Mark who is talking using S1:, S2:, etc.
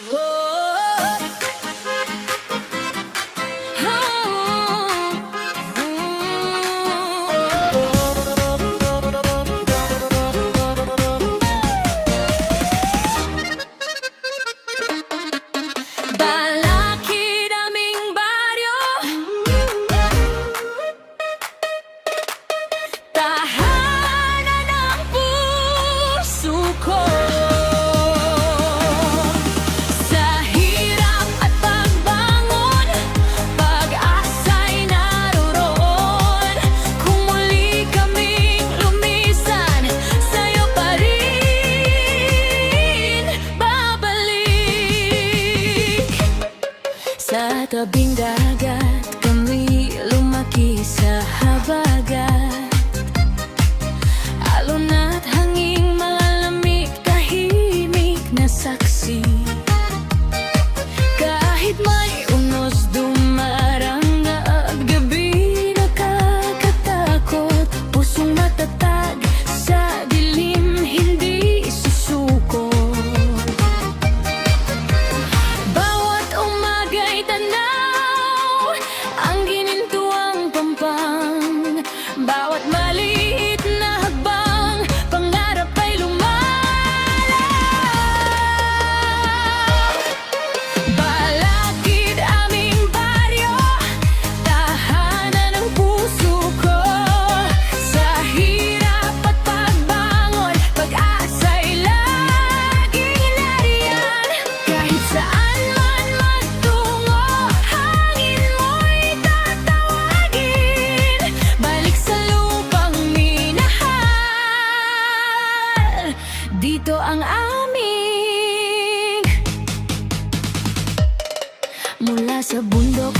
S1: Balakid aming baryo, tahanan ng puso ko. Sa hirap at pagbangon, pag-asa'y naroon. Kung muli kaming lumisan, sa'yo pa rin babalik. Sa tabing dagat, kami lumaki sa habagat. Alon at hanging malamig, tahimik na saksi. Kahit may unos dumarangag, gabi nakakatakot. Pusong matatag sa dilim, hindi susuko. Bawat umaga'y tanaw, ang ginintuang pampang. Bawat maliit na hakbang, pangarap ay lumalaw. Balakid aming baryo, tahanan ng puso ko. Sa hirap at pagbangon, pag-asa'y laging nariyan. Kahit saan man magtungo, hangin mo'y tatawagin. Balik sa lupang minahal, dito ang aming. Mula sa bundok